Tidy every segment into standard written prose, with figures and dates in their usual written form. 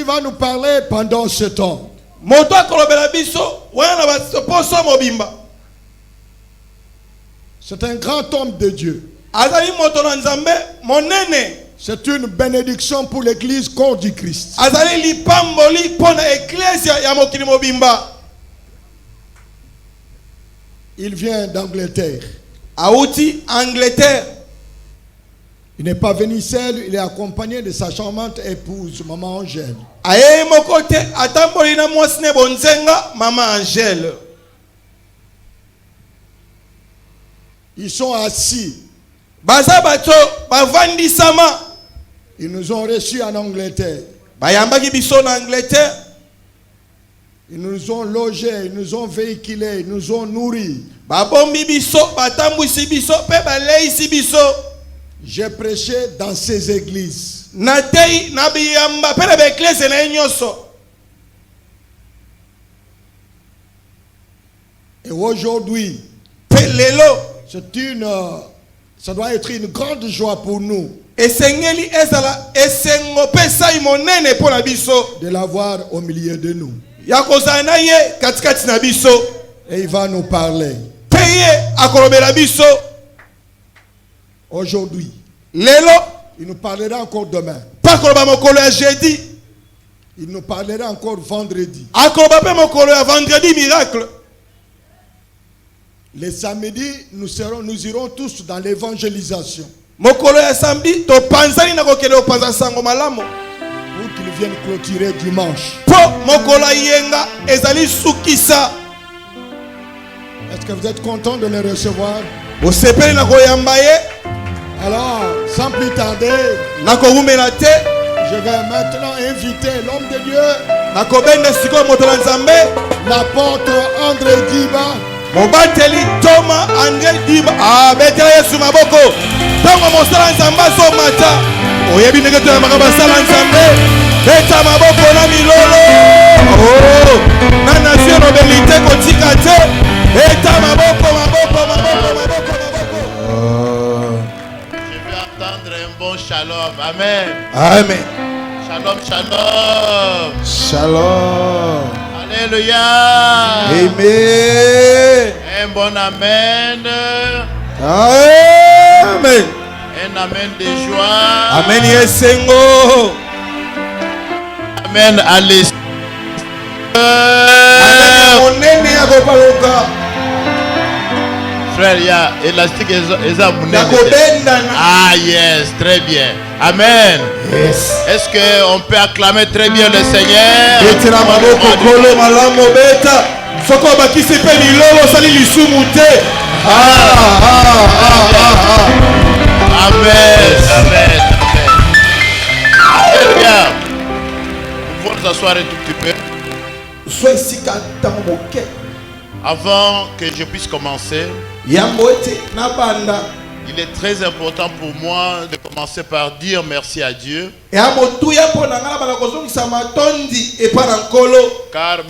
va nous parler pendant ce temps. C'est un grand homme de Dieu. C'est une bénédiction pour l'église corps du Christ. Il vient d'Angleterre. Il n'est pas venu seul, il est accompagné de sa charmante épouse, Maman Angèle. Ils sont assis. Ils nous ont reçus en Angleterre. Ils nous ont logés, ils nous ont véhiculés, ils nous ont nourris. J'ai prêché dans ces églises. Et aujourd'hui, ça doit être une grande joie pour nous de l'avoir au milieu de nous. Et il va nous parler. Aujourd'hui. Il nous parlera encore demain. Il nous parlera encore vendredi. Les samedis, nous irons tous dans l'évangélisation. Pour qu'ils viennent clôturer dimanche. Est-ce que vous êtes content de les recevoir? Alors, sans plus tarder, je vais maintenant inviter l'homme de Dieu, l'apôtre André Diba. Mobateli Thomas André Diba. Betela Yesu maboko. Tango mosala nzamba so mata. Oyebi ndenge to makaba sala nzambe. Beta maboko na milolo. Oh, na nation obelite kotika te. Beta maboko. Je vais entendre un bon shalom. Amen. Amen. Shalom. Alléluia. Amen. Un bon amen. Amen. Un amen de joie. Amen yesengo. Amen à l'esprit. Frère, il y a élastique et ah yes, très bien. Amen. Yes. Est-ce qu'on peut acclamer très bien le Seigneur? Amen. Alléluia. Nous pouvons nous asseoir un tout petit peu. Avant que je puisse commencer, il est très important pour moi de commencer par dire merci à Dieu. Car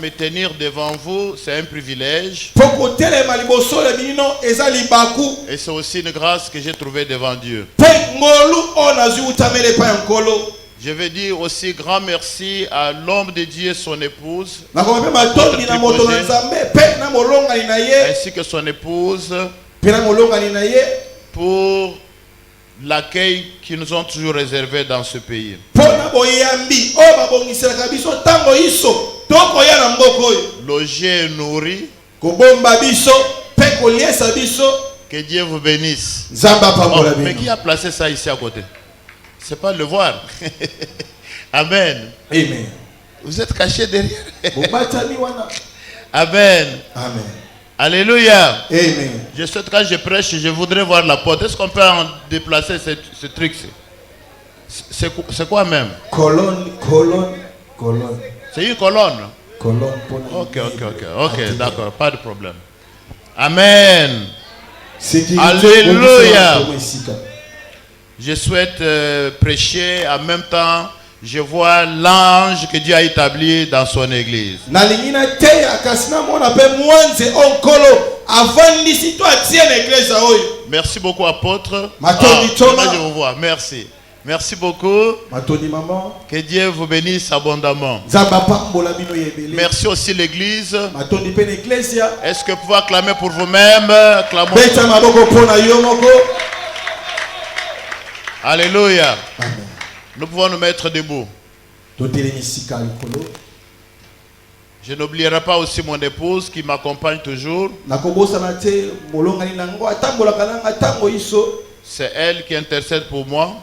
me tenir devant vous, c'est un privilège. Et c'est aussi une grâce que j'ai trouvée devant Dieu. Je veux dire aussi grand merci à l'homme de Dieu et son épouse, ainsi que son épouse, pour l'accueil qu'ils nous ont toujours réservé dans ce pays. Logé et nourri. Que Dieu vous bénisse. Oh, mais qui a placé ça ici à côté? C'est pas le voir. Amen. Amen. Vous êtes caché derrière. Amen. Amen. Alléluia. Amen. Je souhaite quand je prêche, je voudrais voir la porte. Est-ce qu'on peut en déplacer ce truc-ci? C'est quoi même? Colonne. C'est une colonne. Ok, d'accord, pas de problème. Amen. Alléluia. Je souhaite prêcher en même temps. Je vois l'ange que Dieu a établi dans son église. Merci beaucoup, apôtre. Je vous vois. Merci. Merci beaucoup. Matoni maman. Que Dieu vous bénisse abondamment. Merci aussi l'église. Matoni pen ecclesia. Est-ce que vous pouvez acclamer pour vous-même? Alléluia. Amen. Nous pouvons nous mettre debout. Je n'oublierai pas aussi mon épouse qui m'accompagne toujours. C'est elle qui intercède pour moi.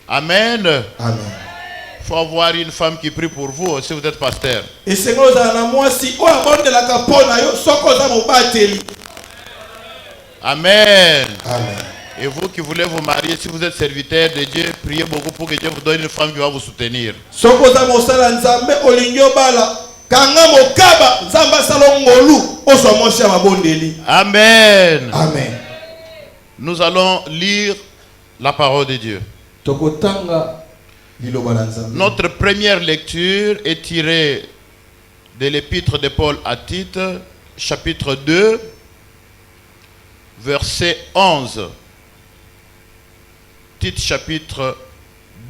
Amen. Amen. Il faut avoir une femme qui prie pour vous si vous êtes pasteur. Amen. Amen. Et vous qui voulez vous marier, si vous êtes serviteur de Dieu, priez beaucoup pour que Dieu vous donne une femme qui va vous soutenir. Amen. Amen. Nous allons lire la parole de Dieu. Notre première lecture est tirée de l'épître de Paul à Tite, chapitre 2, verset 11. Tite chapitre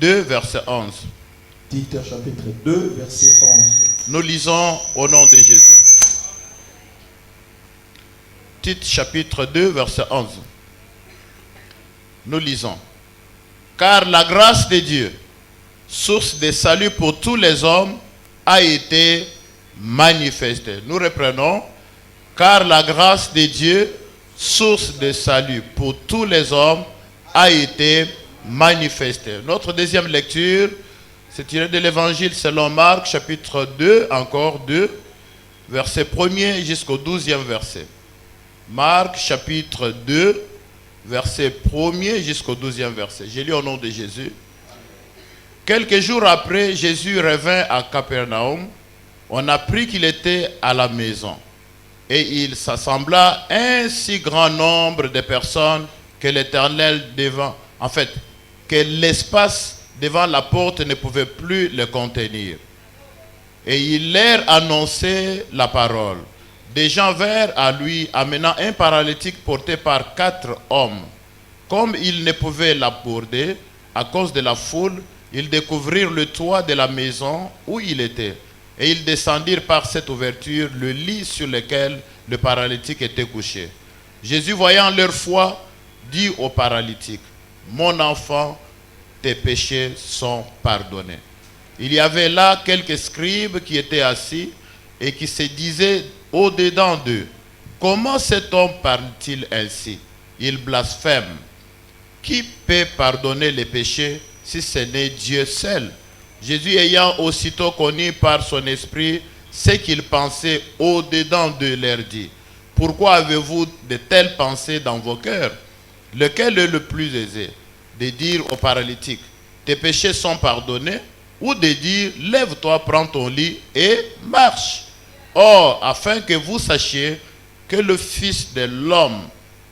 2, verset 11. Tite chapitre 2, verset 11. Nous lisons au nom de Jésus. Tite chapitre 2, verset 11. Nous lisons. Car la grâce de Dieu, source de salut pour tous les hommes, a été manifestée. Nous reprenons. Car la grâce de Dieu, source de salut pour tous les hommes, a été manifestée. Notre deuxième lecture, c'est tiré de l'évangile selon Marc, chapitre 2, encore 2, verset 1er jusqu'au 12e verset. Marc, chapitre 2, verset 1er jusqu'au 12e verset. J'ai lu au nom de Jésus. Quelques jours après, Jésus revint à Capernaum. On apprit qu'il était à la maison. Et il s'assembla un si grand nombre de personnes que l'Éternel devant, que l'espace devant la porte ne pouvait plus le contenir. Et il leur annonçait la parole. Des gens vinrent à lui amenant un paralytique porté par 4 hommes. Comme ils ne pouvaient l'aborder à cause de la foule, ils découvrirent le toit de la maison où il était. Et ils descendirent par cette ouverture le lit sur lequel le paralytique était couché. Jésus, voyant leur foi, dit au paralytique, « Mon enfant, tes péchés sont pardonnés. » Il y avait là quelques scribes qui étaient assis et qui se disaient au-dedans d'eux, « Comment cet homme parle-t-il ainsi? Il blasphème. Qui peut pardonner les péchés si ce n'est Dieu seul? » Jésus ayant aussitôt connu par son esprit ce qu'il pensait au-dedans d'eux, leur dit, « Pourquoi avez-vous de telles pensées dans vos cœurs? Lequel est le plus aisé? De dire au paralytique, tes péchés sont pardonnés, ou de dire, lève-toi, prends ton lit et marche. Or, afin que vous sachiez que le Fils de l'homme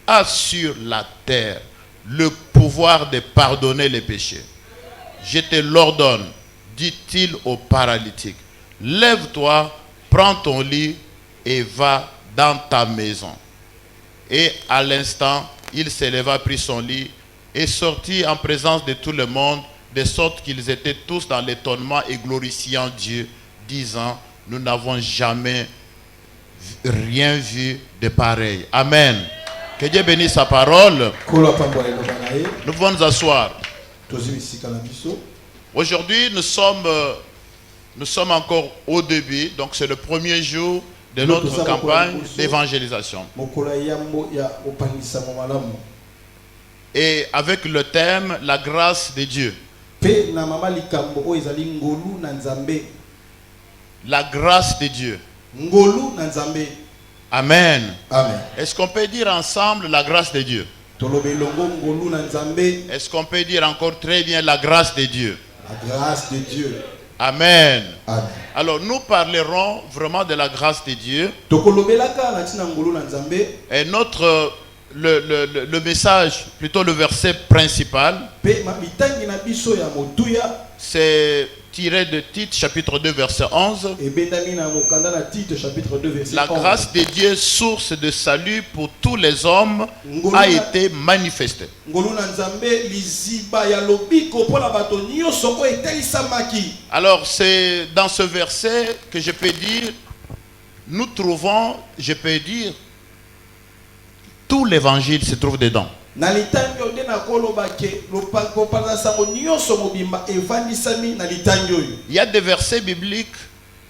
a sur la terre le pouvoir de pardonner les péchés. Je te l'ordonne, dit-il au paralytique, lève-toi, prends ton lit et va dans ta maison. Et à l'instant, il se leva, prit son lit et sortit en présence de tout le monde, de sorte qu'ils étaient tous dans l'étonnement et glorifiant Dieu, disant, nous n'avons jamais rien vu de pareil. Amen. Que Dieu bénisse sa parole. Nous pouvons nous asseoir. Aujourd'hui, nous sommes encore au début, donc c'est le premier jour de notre campagne d'évangélisation. Et avec le thème, la grâce de Dieu. La grâce de Dieu. Amen. Amen. Est-ce qu'on peut dire ensemble la grâce de Dieu? Est-ce qu'on peut dire encore très bien la grâce de Dieu? La grâce de Dieu. Amen. Amen. Alors nous parlerons vraiment de la grâce de Dieu. Et le message, plutôt le verset principal, c'est tiré de Tite chapitre 2 verset 11. Et Benjamin na mokanda na Tite chapitre 2 verset 11. La grâce de Dieu, source de salut pour tous les hommes, a été manifestée. Ngolu na Nzambe liziba ya lobiko pona bato nyonso o etelisamaki. Alors c'est dans ce verset que je peux dire, nous trouvons, je peux dire, tout l'évangile se trouve dedans. Na litangi onde na koloba ke lopako pana sango nyonso mobimba evandisami na litangi oyo. Il y a des versets bibliques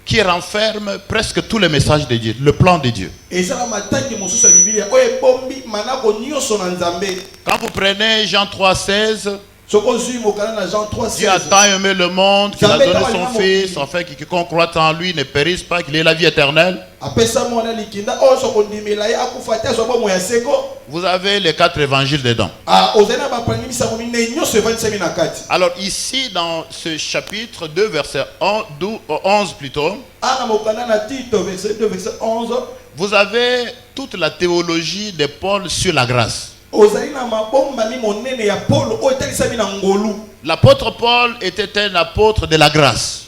qui renferment presque tous les messages de Dieu, le plan de Dieu. Ezala matangi mosusu ya Biblia oyo bombi manako nyonso na Nzambe. Quand vous prenez Jean 3,16, Sokozui mokana na Jean 3:16. Dieu a tant aimé le monde qu'il a donné son Fils, afin que quiconque croit en lui ne périsse pas, qu'il ait la vie éternelle. Vous avez les 4 évangiles dedans. Alors ici, dans ce chapitre 2, verset 11 plutôt, vous avez toute la théologie de Paul sur la grâce. L'apôtre Paul était un apôtre de la grâce.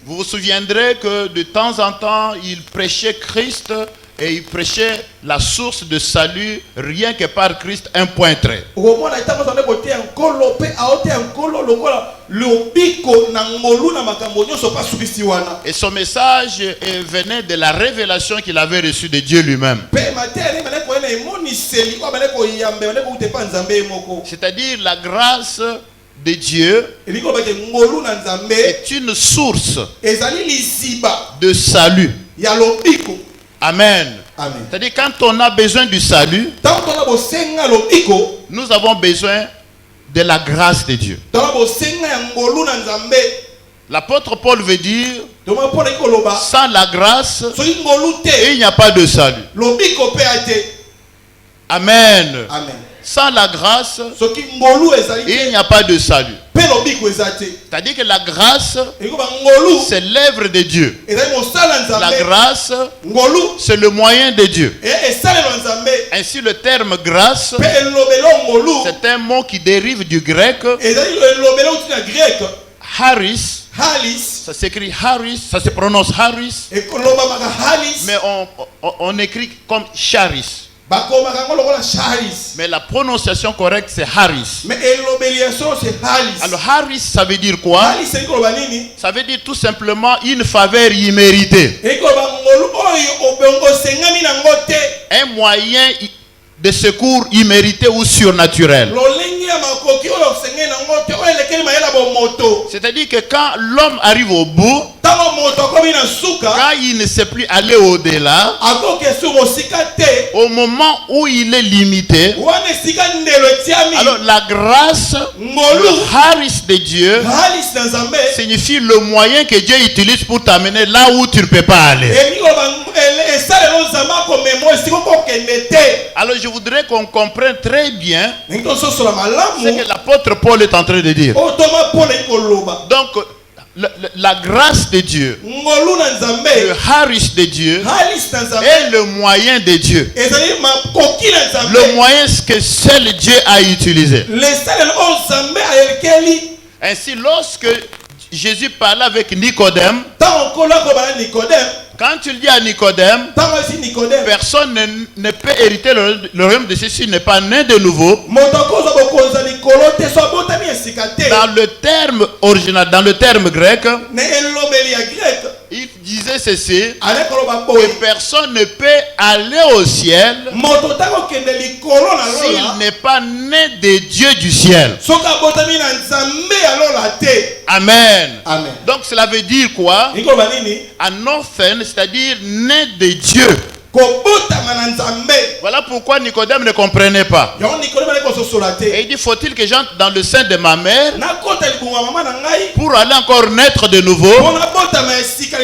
Vous vous souviendrez que de temps en temps, il prêchait Christ et il prêchait la source de salut rien que par Christ, un point trait. Et son message venait de la révélation qu'il avait reçue de Dieu lui-même. C'est-à-dire la grâce de Dieu est une source de salut. Amen. C'est-à-dire quand on a besoin du salut, nous avons besoin de la grâce de Dieu. L'apôtre Paul veut dire, sans la grâce, il n'y a pas de salut. Amen. Sans la grâce, il n'y a pas de salut. C'est-à-dire que la grâce, c'est l'œuvre de Dieu. La grâce, c'est le moyen de Dieu. Ainsi, le terme grâce, c'est un mot qui dérive du grec. Haris, ça s'écrit Haris, ça se prononce Haris, mais on écrit comme Charis. Mais la prononciation correcte c'est Haris. Alors Haris, ça veut dire quoi? Ça veut dire tout simplement une faveur imméritée. Un moyen de secours immérité ou surnaturel. C'est-à-dire que quand l'homme arrive au bout, quand il ne sait plus aller au-delà, au moment où il est limité, alors la grâce, le haris de Dieu, signifie le moyen que Dieu utilise pour t'amener là où tu ne peux pas aller. Alors je voudrais qu'on comprenne très bien ce que l'apôtre Paul est en train de dire. Donc la grâce de Dieu, le haris de Dieu est le moyen de Dieu. Le moyen que seul Dieu a utilisé. Ainsi, lorsque Jésus parlait avec Nicodème, quand il dit à Nicodème, personne ne peut hériter le royaume de ceci, n'est pas né de nouveau. Dans le terme original, dans le terme grec, il disait ceci, que personne ne peut aller au ciel s'il n'est pas né de Dieu du ciel. Amen. Donc cela veut dire quoi? An orphan, c'est-à-dire né de Dieu. Voilà pourquoi Nicodème ne comprenait pas. Et il dit, faut-il que j'entre dans le sein de ma mère pour aller encore naître de nouveau?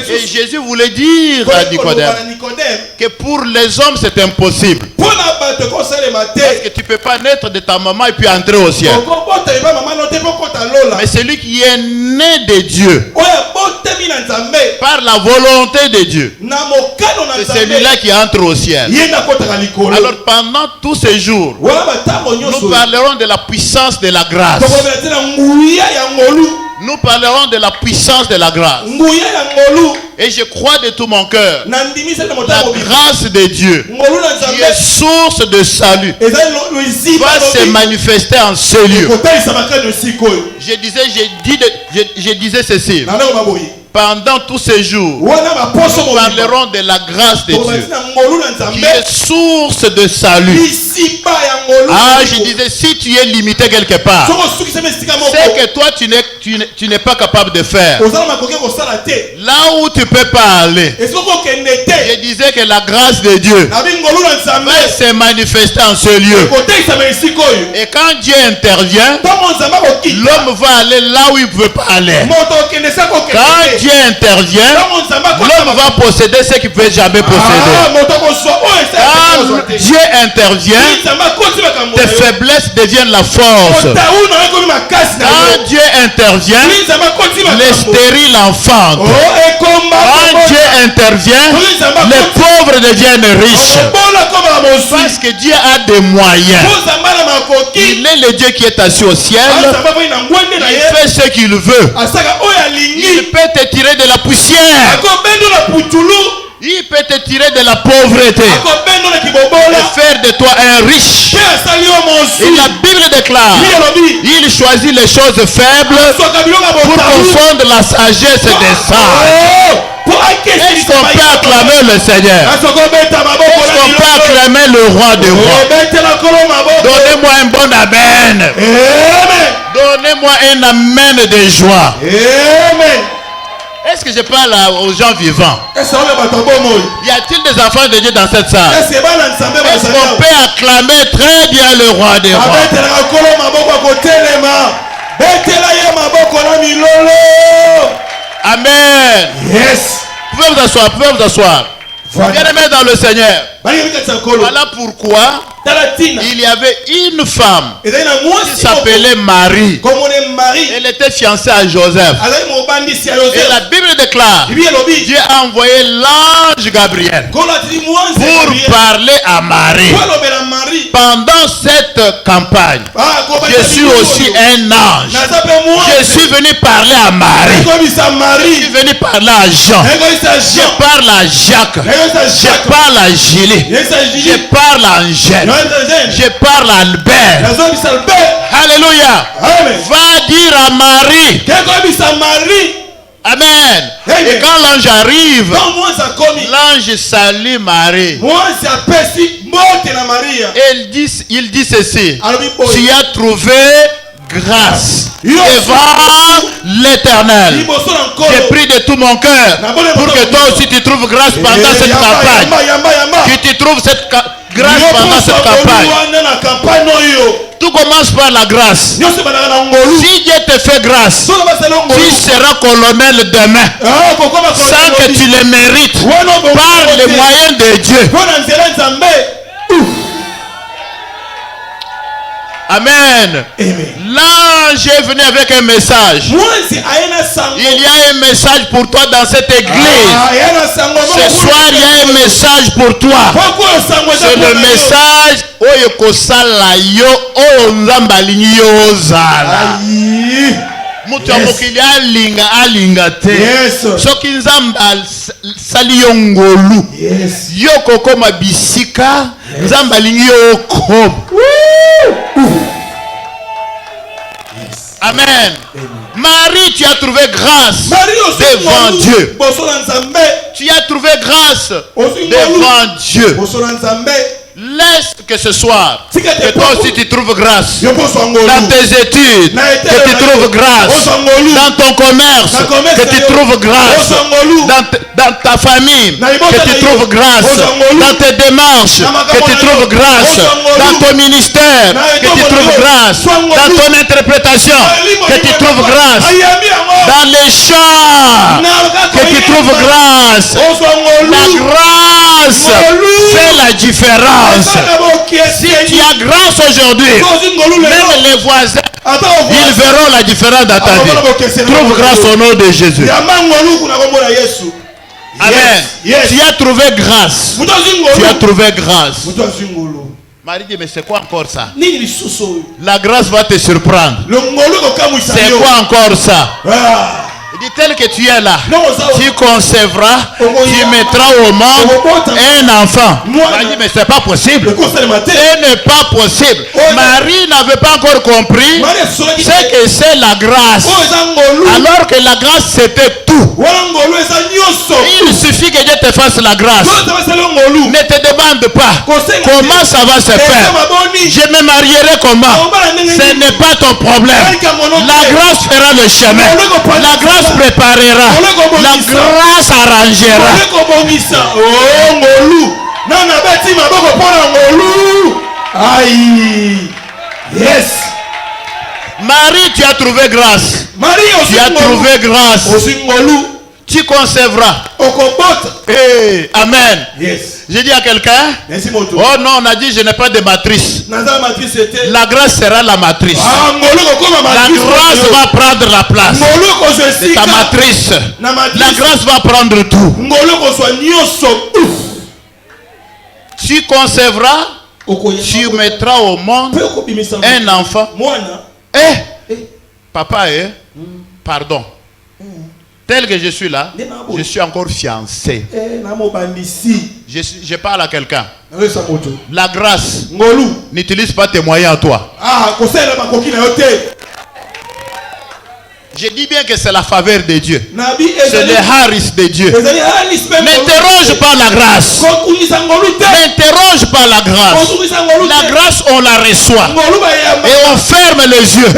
Et Jésus voulait dire à Nicodème que pour les hommes c'est impossible. Parce que tu ne peux pas naître de ta maman et puis entrer au ciel. Mais celui qui est né de Dieu, par la volonté de Dieu. C'est celui-là qui entre au ciel. Alors pendant tous ces jours, nous parlerons de la puissance de la grâce. Nous parlerons de la puissance de la grâce. Et je crois de tout mon cœur, la grâce de Dieu, qui est source de salut, va se manifester en ce lieu. Je disais ceci. Pendant tous ces jours, nous parlerons de la grâce de Dieu, qui est source de salut. Ah, je disais, si tu es limité quelque part, c'est que toi, tu n'es pas capable de faire. Là où tu ne peux pas aller, je disais que la grâce de Dieu va se manifester en ce lieu. Et quand Dieu intervient, l'homme va aller là où il ne peut pas aller. Quand Dieu intervient, l'homme va posséder ce qu'il ne peut jamais posséder. Quand Dieu intervient, tes faiblesses deviennent la force. Quand Dieu intervient, les stériles enfantent. Quand Dieu intervient, les pauvres deviennent riches. Parce que Dieu a des moyens. Il est le Dieu qui est assis au ciel. Il fait ce qu'il veut. Il peut te tirer de la poussière. Il peut te tirer de la pauvreté et faire de toi un riche. Et la Bible déclare, il choisit les choses faibles pour confondre la sagesse des sages. Est-ce qu'on peut acclamer le Seigneur? Est-ce qu'on peut acclamer le roi des rois? Donnez-moi un bon amen. Donnez-moi un amen de joie. Est-ce que je parle aux gens vivants? Y a-t-il des enfants de Dieu dans cette salle? Est-ce qu'on peut acclamer très bien le roi des rois? Amen. Yes. Pouvez vous asseoir, pouvez vous asseoir. Bien-aimés dans le Seigneur. Voilà pourquoi il y avait une femme qui s'appelait Marie. Elle était fiancée à Joseph. Et la Bible déclare, Dieu a envoyé l'ange Gabriel pour parler à Marie. Pendant cette campagne, je suis aussi un ange. Je suis venu parler à Marie. Je suis venu parler à Jean. Je parle à Jacques. Je parle à Julie. Je parle à Angèle. Je parle à Albert. Alléluia. Va dire à Marie. Amen. Et quand l'ange arrive, l'ange salue Marie. Et il dit ceci: tu as trouvé grâce devant l'Éternel. J'ai pris de tout mon cœur pour que toi aussi tu trouves grâce pendant cette campagne. Que tu trouves cette grâce pendant cette campagne. Tout commence par la grâce. Si Dieu te fait grâce, tu seras colonel demain sans que tu le mérites, par les moyens de Dieu. Amen. L'ange est venu avec un message. Il y a un message pour toi dans cette église. Ce soir, il y a un message pour toi. C'est le message Oyo kosala yo onzamba lingi yo zala. Mutu amokili alinga te. Soki nzamba sali yo ngolu. Yo kokoma bisika nzamba lingi yo okoma. Amen. Marie, tu as trouvé grâce devant Dieu. Tu as trouvé grâce devant Dieu. Laisse que ce soir, que toi aussi tu trouves grâce dans tes études, que tu trouves grâce dans ton commerce, que tu trouves grâce dans ta famille, que tu trouves grâce dans tes démarches, que tu trouves grâce dans ton ministère, que tu trouves grâce dans ton interprétation, que tu trouves grâce dans les chants, que tu trouves grâce. La grâce fait la différence. Si tu as grâce aujourd'hui, même les voisins Ils verront la différence dans ta vie. Trouve grâce au nom de Jésus. Amen. Yes. Tu as trouvé grâce. Tu as trouvé grâce. Marie dit, mais c'est quoi encore ça? La grâce va te surprendre. C'est quoi encore ça? Il dit, tel que tu es là, tu concevras, tu mettras au monde un enfant. Marie dit, mais c'est pas possible. Ce n'est pas possible. Marie n'avait pas encore compris ce que c'est la grâce. Alors que la grâce c'était tout. Il suffit que Dieu te fasse la grâce. Ne te demande pas comment ça va se faire. Je me marierai comment? Ce n'est pas ton problème. La grâce fera le chemin. La grâce préparera. La grâce arrangera. Yes. Marie, tu as trouvé grâce. Tu as trouvé grâce. Tu concevras. Hey, amen. Yes. J'ai dit à quelqu'un, oh non, on a dit je n'ai pas de matrice. La grâce sera la matrice. La grâce va prendre la place de ta matrice. La grâce va prendre tout. Tu concevras, tu mettras au monde un enfant. Papa, pardon. Tel que je suis là, je suis encore fiancé. Je parle à quelqu'un. La grâce n'utilise pas tes moyens à toi. Je dis bien que c'est la faveur de Dieu. C'est le haris de Dieu. N'interroge pas la grâce. N'interroge pas la grâce. La grâce, on la reçoit. Et on ferme les yeux.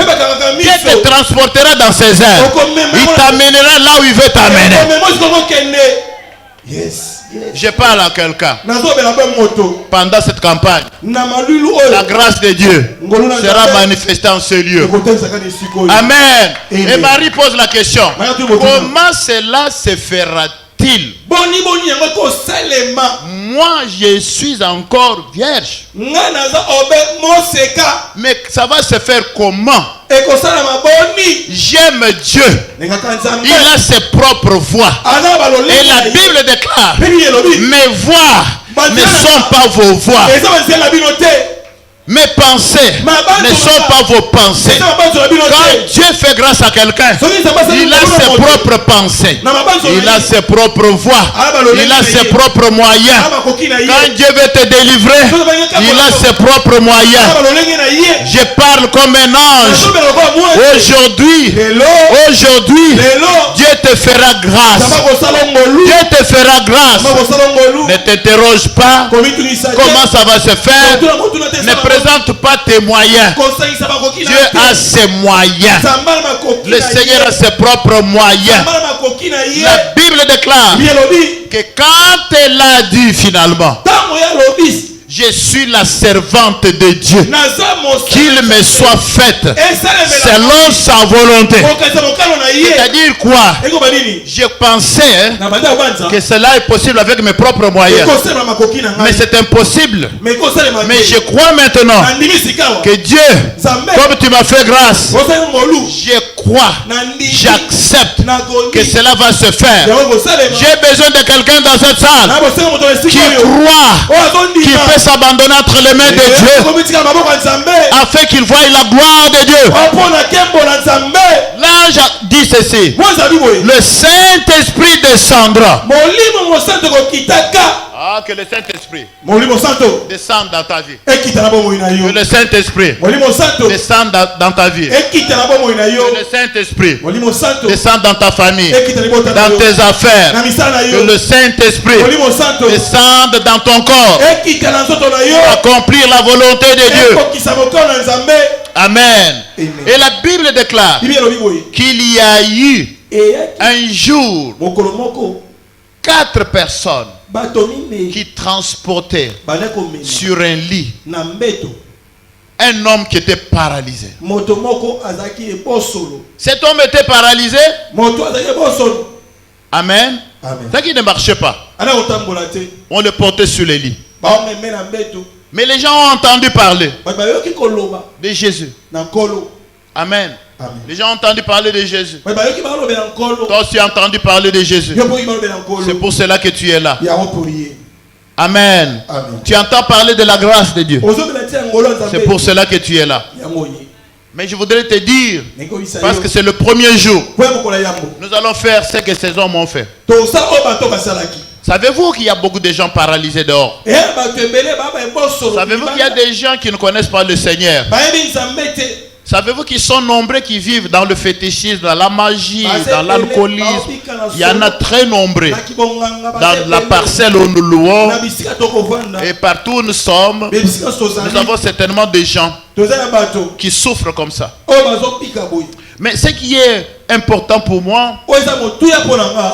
Dieu te transportera dans ses airs. Il t'amènera là où il veut t'amener. Je parle à quelqu'un. Pendant cette campagne, la grâce de Dieu sera manifestée en ce lieu. Amen. Et Marie pose la question, comment cela se fera-t-il? Moi, je suis encore vierge. Mais ça va se faire comment? J'aime Dieu. Il a ses propres voies. Et la Bible déclare, mes voix ne sont pas vos voix. Mes pensées ne sont pas vos pensées. Quand Dieu fait grâce à quelqu'un, il a ses propres pensées. Il a ses propres voies. Il a ses propres moyens. Quand Dieu veut te délivrer, il a ses propres moyens. Je parle comme un ange. Aujourd'hui, Dieu te fera grâce. Dieu te fera grâce. Ne t'interroge pas comment ça va se faire. Ne présente pas tes moyens. Dieu a ses moyens. Le Seigneur a ses propres moyens. La Bible déclare que quand elle a dit finalement, je suis la servante de Dieu, qu'il me soit fait selon sa volonté. C'est-à-dire quoi? Je pensais que cela est possible avec mes propres moyens, mais c'est impossible. Mais je crois maintenant que Dieu, comme tu m'as fait grâce, je crois, j'accepte que cela va se faire. J'ai besoin de quelqu'un dans cette salle qui croit, qui peut s'abandonner entre les mains de Dieu afin qu'il voie la gloire de Dieu. L'ange dit ceci, le Saint-Esprit descendra. Ah, que le Saint-Esprit descende dans ta vie. Que le Saint-Esprit descende dans ta vie. Que le Saint-Esprit descende dans ta famille, dans tes affaires. Que le Saint-Esprit descende dans ton corps. Accomplir la volonté de Dieu. Amen. Et la Bible déclare qu'il y a eu un jour 4 personnes qui transportaient sur un lit un homme qui était paralysé. Cet homme était paralysé. Amen. Ça qui ne marchait pas. On le portait sur les lits. Mais les gens ont entendu parler de Jésus. Amen. Amen. Les gens ont entendu parler de Jésus. Mais bayoki balobela nkolo. Toi aussi, tu as entendu parler de Jésus. Yo boki balobela nkolo. C'est pour cela que tu es là. Ya oporié. Amen. Amen. Tu entends parler de la grâce de Dieu. Ozobela tia ngolo nzambe. C'est pour cela que tu es là. Ya moyi. Mais je voudrais te dire, Neko isa parce yo. que c'est le premier jour, Kwa mokola yambo. nous allons faire ce que ces hommes ont fait. To sa o bato basalaki. Savez-vous qu'il y a beaucoup de gens paralysés dehors? Eh bato ebele baba eboso. Savez-vous qu'il y a des gens qui ne connaissent pas le Seigneur? Bayebi nzambe te. Savez-vous qu'ils sont nombreux qui vivent dans le fétichisme, dans la magie, dans l'alcoolisme? Il y en a très nombreux dans la parcelle où nous louons et partout où nous sommes. Nous avons certainement des gens qui souffrent comme ça. Mais ce qui est important pour moi,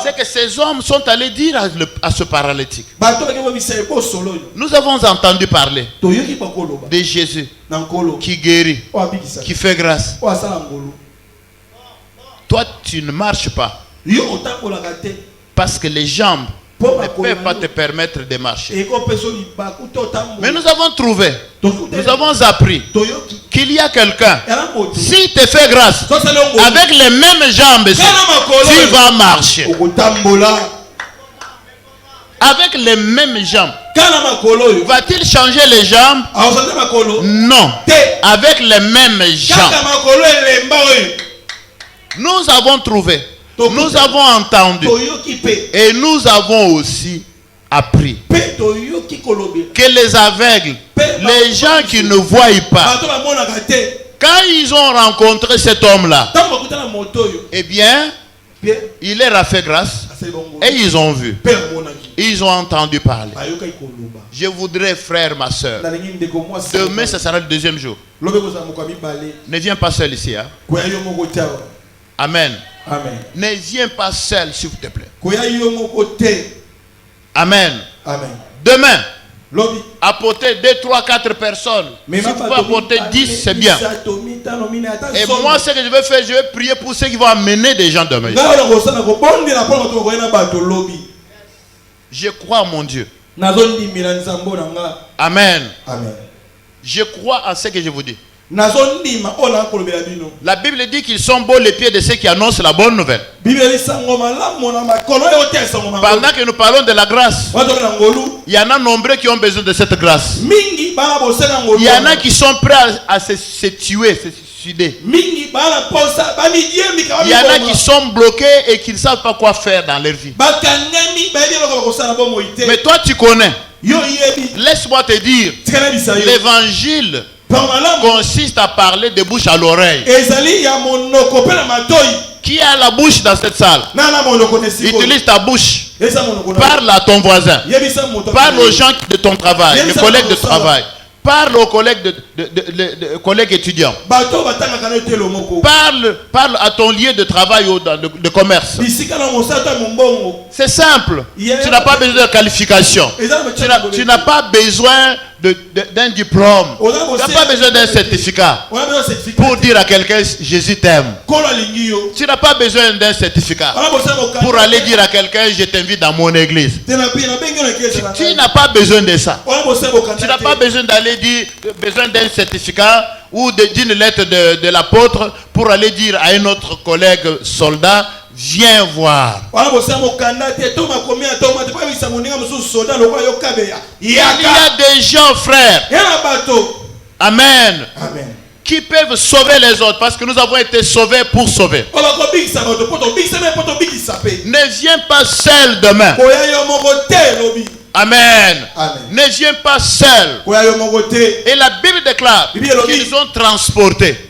c'est que ces hommes sont allés dire à ce paralytique. Nous avons entendu parler de Jésus qui guérit, qui fait grâce. Toi, tu ne marches pas parce que les jambes ne peuvent pas te permettre de marcher. Mais nous avons trouvé, nous avons appris qu'il y a quelqu'un, s'il te fait grâce, avec les mêmes jambes, tu vas marcher. Avec les mêmes jambes. Va-t-il changer les jambes? Non. Avec les mêmes jambes. Nous avons trouvé. Nous avons entendu et nous avons aussi appris que les aveugles, les gens qui ne voient pas, quand ils ont rencontré cet homme-là, eh bien, il leur a fait grâce et ils ont vu. Ils ont entendu parler. Je voudrais, frère, ma soeur, demain, ce sera le deuxième jour. Ne viens pas seul ici. Hein? Amen. Amen. Ne viens pas seul, s'il vous plaît. Amen. Amen. Demain, apporter 2, 3, 4 personnes. Si vous pouvez apporter 10, c'est bien. Et moi, ce que je vais faire, je vais prier pour ceux qui vont amener des gens demain. Je crois en mon Dieu. Amen. Amen. Je crois en ce que je vous dis. La Bible dit qu'ils sont beaux les pieds de ceux qui annoncent la bonne nouvelle. Pendant que nous parlons de la grâce, il y en a nombreux qui ont besoin de cette grâce. Il y en a qui sont prêts à se tuer, se suicider. Il y en a qui sont bloqués et qui ne savent pas quoi faire dans leur vie. Mais toi tu connais. Laisse-moi te dire, l'évangile consiste à parler de bouche à l'oreille. Qui a la bouche dans cette salle? Utilise ta bouche. Parle à ton voisin. Parle aux gens de ton travail, les collègues de travail. Parle aux collègues, collègues étudiants. Parle à ton lieu de travail ou de commerce. C'est simple. Tu n'as pas besoin de qualification. Tu n'as pas besoin d'un diplôme. Tu n'as pas besoin d'un certificat pour dire à quelqu'un Jésus t'aime. Tu n'as pas besoin d'un certificat pour aller dire à quelqu'un je t'invite dans mon église. Tu n'as pas besoin de ça. Tu n'as pas besoin d'aller dire besoin d'un certificat ou d'une lettre de l'apôtre pour aller dire à un autre collègue soldat viens voir. Il y a des gens, frères, amen, qui peuvent sauver les autres parce que nous avons été sauvés pour sauver. Ne viens pas seul demain. Amen. Ne viens pas seul. Et la Bible déclare qu'ils ont transporté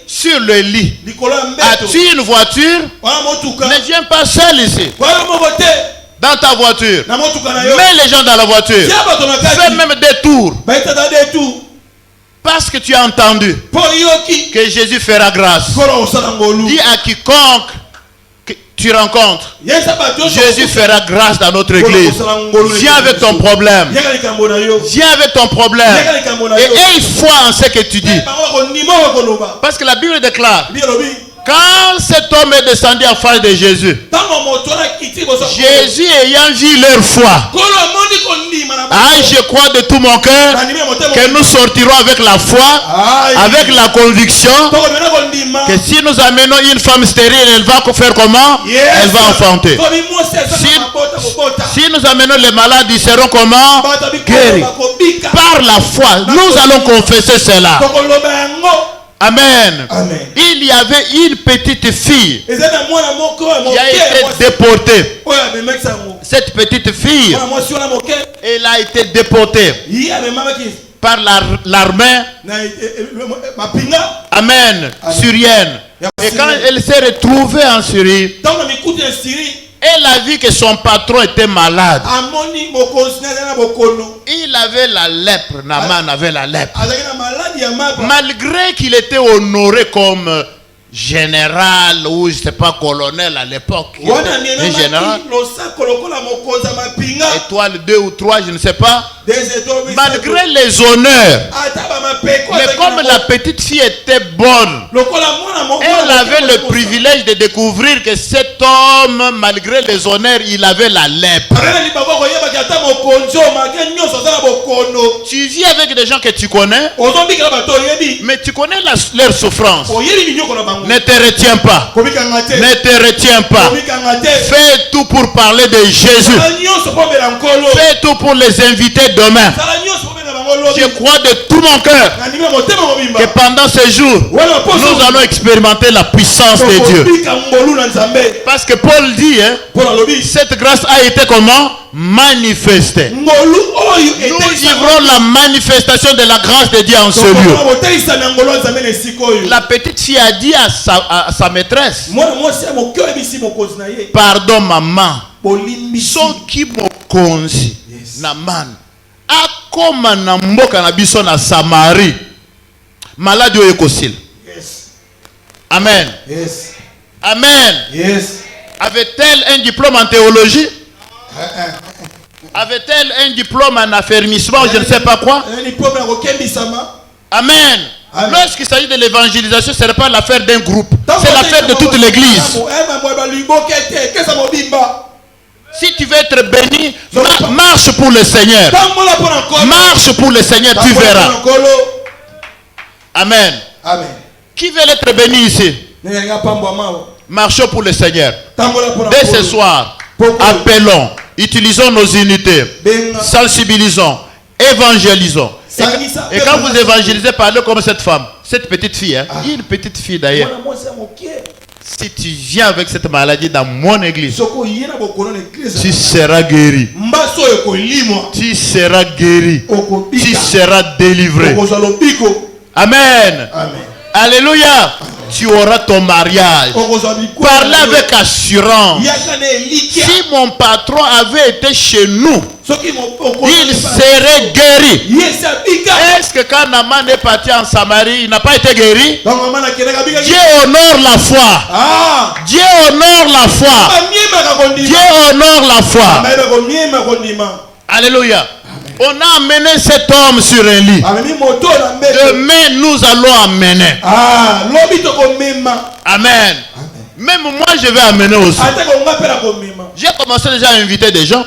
sur le lit. As-tu une voiture? Ne viens pas seul ici. Dans ta voiture. Mets les gens dans la voiture. Fais même des tours. Parce que tu as entendu que Jésus fera grâce. Dis à quiconque que tu rencontres, Jésus fera grâce dans notre église. Viens avec ton problème. Viens avec ton problème. Et aie foi en ce que tu dis. Parce que la Bible déclare, quand cet homme est descendu en face de Jésus, Jésus ayant vu leur foi, Ah, je crois de tout mon cœur que nous sortirons avec la foi, avec la conviction que si nous amenons une femme stérile, elle va faire comment? Elle va enfanter. Si nous amenons les malades, ils seront comment? Guéris. Par la foi, nous allons confesser cela. Amen. Il y avait une petite fille qui a été déportée. Cette petite fille, elle a été déportée par l'armée, amen, syrienne. Et quand elle s'est retrouvée en Syrie, elle a vu que son patron était malade. Il avait la lèpre. Naaman avait la lèpre. Malgré qu'il était honoré comme général ou je ne sais pas colonel à l'époque. Un général. Étoile 2 ou 3, je ne sais pas. Malgré les honneurs. Mais comme la petite fille était bonne, elle avait le privilège de découvrir que cet homme, malgré les honneurs, il avait la lèpre. Tu vis avec des gens que tu connais, mais tu connais leur souffrance. Ne te retiens pas. Ne te retiens pas. Fais tout pour parler de Jésus. Fais tout pour les inviter demain. Je crois de tout mon cœur que pendant ce jour, nous allons expérimenter la puissance de Dieu. Parce que Paul dit, cette grâce a été comment? Manifestée. Nous vivrons la manifestation de la grâce de Dieu en ce lieu. La petite fille a dit à sa maîtresse, pardon maman, soki mokonzi na man akoma na mboka na biso na Samarie malade oyo ekosila. Amen. Yes. Amen. Yes. Avait-elle un diplôme en théologie? Avait-elle un diplôme en affermissement, je ne sais pas quoi? Amen. Lorsqu'il s'agit de l'évangélisation, ce n'est pas l'affaire d'un groupe, c'est l'affaire de toute l'église. Si tu veux être béni, marche pour le Seigneur. Marche pour le Seigneur, tu verras. Amen. Amen. Qui veut être béni ici? Marchons pour le Seigneur. Dès ce soir, appelons, utilisons nos unités, sensibilisons, évangélisons. Et quand vous évangélisez, parlez comme cette femme, cette petite fille, une petite fille d'ailleurs. Si tu viens avec cette maladie dans mon église, tu seras guéri. Tu seras guéri. Tu seras délivré. Amen. Alléluia. Tu auras ton mariage. Parlez avec assurance. Si mon patron avait été chez nous, il serait guéri. Est-ce que quand Naaman est parti en Samarie, il n'a pas été guéri? Dieu honore la foi. Dieu honore la foi. Dieu honore la foi. Alléluia. On a amené cet homme sur un lit. Demain, nous allons amener. Amen. Même moi, je vais amener aussi. J'ai commencé déjà à inviter des gens.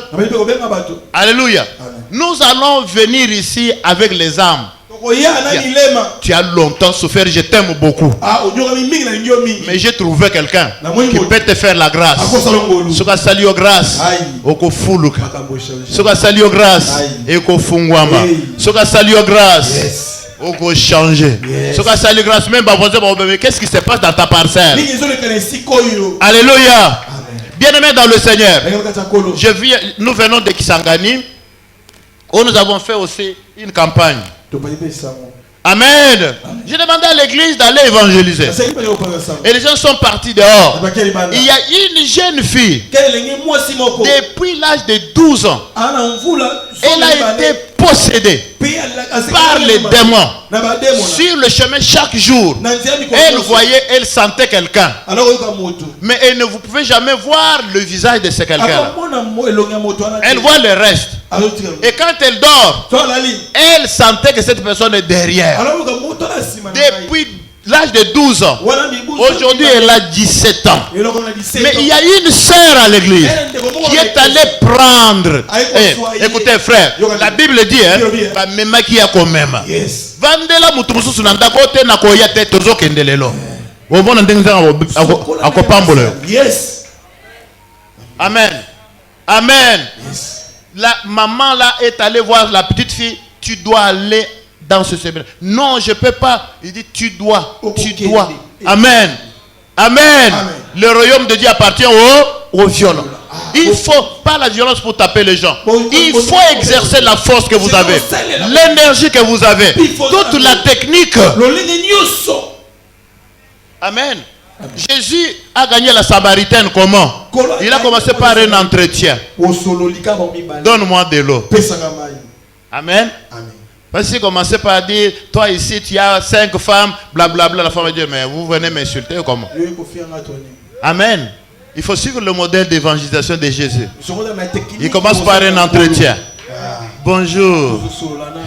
Alléluia. Nous allons venir ici avec les âmes. Tu as longtemps souffert, je t'aime beaucoup. Mais j'ai trouvé quelqu'un qui peut te faire la grâce. Soka sali grâce, oko fuluka. Soka sali grâce, eko fungwama. Soka sali grâce, oko changer. Soka sali grâce, même mais qu'est-ce qui se passe dans ta parcelle? Alléluia. Bien-aimés dans le Seigneur, nous venons de Kisangani, où nous avons fait aussi une campagne. Amen. J'ai demandé à l'église d'aller évangéliser. Et les gens sont partis dehors. Il y a une jeune fille, depuis l'âge de 12 ans, elle a été possédée par les démons. Sur le chemin chaque jour, elle sentait quelqu'un. Mais elle ne pouvait jamais voir le visage de ce quelqu'un-là. Elle voit le reste. Et quand elle dort, elle sentait que cette personne est derrière. Depuis l'âge de 12 ans. Aujourd'hui, elle a 17 ans. Mais il y a une sœur à l'église qui est allée prendre. Écoutez, frère, la Bible dit, même qui a quand même. Vandela mutumu nanda kote na koya te tozo kendelelo. Obona ndinga akopambolo. Yes. Amen. Amen. La maman là est allée voir la petite fille. Tu dois aller dans ce séminaire. Non, je peux pas. Il dit tu dois. Tu dois. Amen. Amen. Le royaume de Dieu appartient au violent. Il ne faut pas la violence pour taper les gens. Il faut exercer la force que vous avez, l'énergie que vous avez, toute la technique. Amen. Jésus a gagné la Samaritaine comment? Il a commencé par un entretien. Donne-moi de l'eau. Amen. Parce qu'il commençait par dire, toi ici tu as 5 femmes, blablabla. La femme va dire, mais vous venez m'insulter comment? Amen. Il faut suivre le modèle d'évangélisation de Jésus. Il commence par un entretien. Bonjour.